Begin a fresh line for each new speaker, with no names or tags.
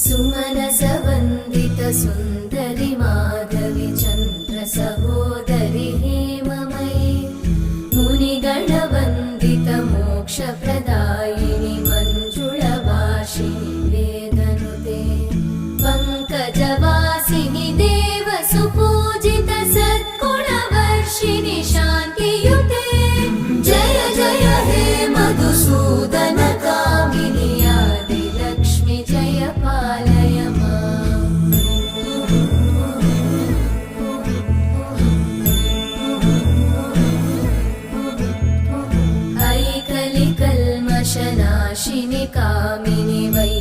सुमनसवन्दित सुन्दरि माधवि चन्द्र सहोदरि हेममयि मुनिगणवन्दित मोक्षप्रदायिनि मञ्जुळभाषिणि वेदनुते पङ्कजवासिनि देवसुपूजित सद्गुणवर्षिणि शान्तियुते जय जय हे मधुसूदन कामिनि आदिलक्ष्मि जय पालय माम्। ऐकलिकल्मषनाशिनि कामिनि वै